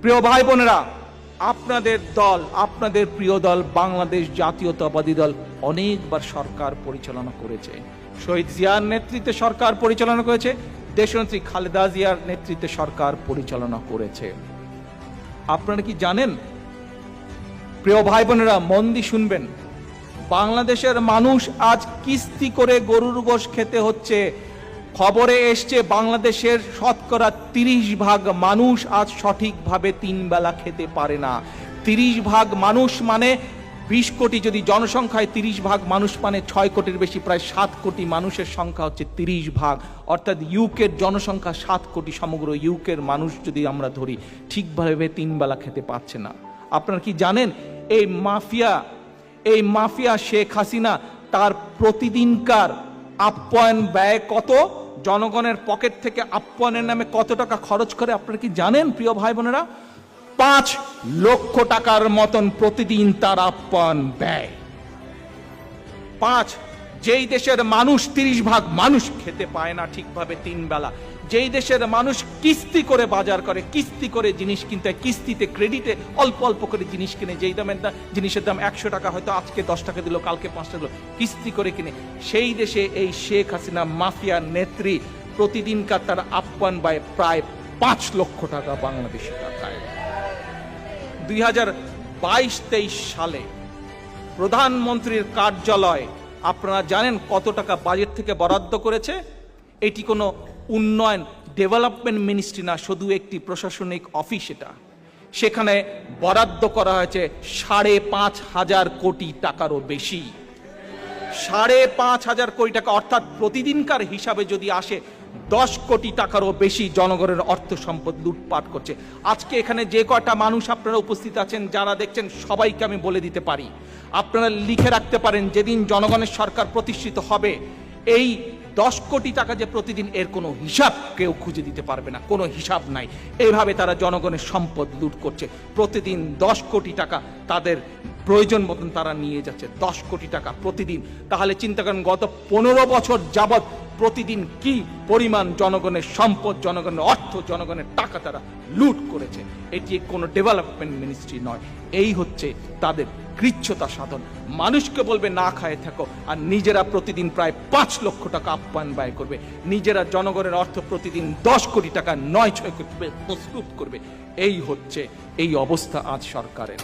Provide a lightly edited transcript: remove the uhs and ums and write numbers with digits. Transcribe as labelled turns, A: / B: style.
A: প্রিয় ভাই বোনেরা, আপনাদের দল, আপনাদের প্রিয় দল বাংলাদেশ জাতীয়তাবাদী দল অনেকবার সরকার পরিচালনা করেছে। শহীদ জিয়ার নেতৃত্বে সরকার পরিচালনা করেছে, দেশনেত্রী খালেদা জিয়ার নেতৃত্বে সরকার পরিচালনা করেছে। আপনারা কি জানেন? প্রিয় ভাই বোনেরা, মন দিয়ে শুনবেন, বাংলাদেশের মানুষ আজ কিস্তি করে গরুর গোশ খেতে হচ্ছে। খবরে এসছে বাংলাদেশের শতকরা 30% মানুষ আজ সঠিকভাবে 3 বেলা খেতে পারে না। 30% মানুষ মানে 20 কোটি, যদি জনসংখ্যায় 30% মানুষ মানে 6 কোটির বেশি, প্রায় 7 কোটি মানুষের সংখ্যা হচ্ছে 30%। অর্থাৎ ইউকের জনসংখ্যা 7 কোটি, সমগ্র ইউকের মানুষ যদি আমরা ধরি ঠিকভাবে 3 বেলা খেতে পাচ্ছে না। আপনারা কি জানেন এই মাফিয়া শেখ হাসিনা তার প্রতিদিনকার আপ্যায়ন ব্যয় কত? জনগণের পকেট থেকে আপ্যায়নের নামে কত টাকা খরচ করে আপনারা কি জানেন প্রিয় ভাই বোনেরা? 5 লক্ষ টাকার মতন প্রতিদিন তার আপ্যায়ন ব্যয়। 5। যেই দেশের মানুষ 30% মানুষ খেতে পায় না ঠিকভাবে 3 বেলা, যেই দেশের মানুষ কিস্তি করে বাজার করে, কিস্তি করে জিনিস কিনতে হয়, কিস্তিতে ক্রেডিটে অল্প অল্প করে জিনিস কিনে, যেই দামের জিনিসের দাম 100 টাকা, হয়তো আজকে 10 টাকা দিল, কালকে 5 টাকা দিল, কিস্তি করে কিনে, সেই দেশে এই শেখ হাসিনা মাফিয়ার নেত্রী প্রতিদিনকার তার আপ্যায়ন ব্যয় প্রায় 5 লক্ষ টাকা বাংলাদেশি টাকায়। 2022-23 সালে প্রধানমন্ত্রীর কার্যালয় আপনারা জানেন কত টাকা বাজেট থেকে বরাদ্দ করেছে? এটি কোনো উন্নয়ন ডেভেলপমেন্ট মিনিস্ট্রি না, শুধু একটি প্রশাসনিক অফিস। এটা সেখানে বরাদ্দ করা হয়েছে 5,500 কোটি টাকারও বেশি। 5,500 কোটি টাকা, অর্থাৎ প্রতিদিনকার হিসাবে যদি আসে 10 কোটি টাকারও বেশি জনগণের অর্থ সম্পদ লুটপাট করছে। আজকে এখানে যে কয়টা মানুষ আপনারা উপস্থিত আছেন, যারা দেখছেন, সবাইকে আমি বলে দিতে পারি, আপনারা লিখে রাখতে পারেন, যেদিন জনগণের সরকার প্রতিষ্ঠিত হবে এই 10 কোটি টাকা যে প্রতিদিন, এর কোনো হিসাব কেউ খুঁজে দিতে পারবে না, কোনো হিসাব নাই। এইভাবে তারা জনগণের সম্পদ লুট করছে। প্রতিদিন 10 কোটি টাকা তাদের প্রয়োজন মতন তারা নিয়ে যাচ্ছে, 10 কোটি টাকা প্রতিদিন। তাহলে চিন্তা করেন গত 15 বছর যাবৎ প্রতিদিন কি পরিমাণ জনগণের সম্পদ, জনগণের অর্থ, জনগণের টাকা তারা লুট করেছে। এটি কোনো ডেভেলপমেন্ট মিনিস্ট্রি নয়। এই হচ্ছে তাদের কৃচ্ছতা সাধন। মানুষকে বলবে না খায় থাকো, আর নিজেরা প্রতিদিন প্রায় 5 লক্ষ টাকা আপ্যায়ন ব্যয় করবে। নিজেরা জনগণের অর্থ প্রতিদিন 10 কোটি টাকা 9-6 কোটি প্রস্তুত করবে। এই হচ্ছে এই অবস্থা আজ সরকারের।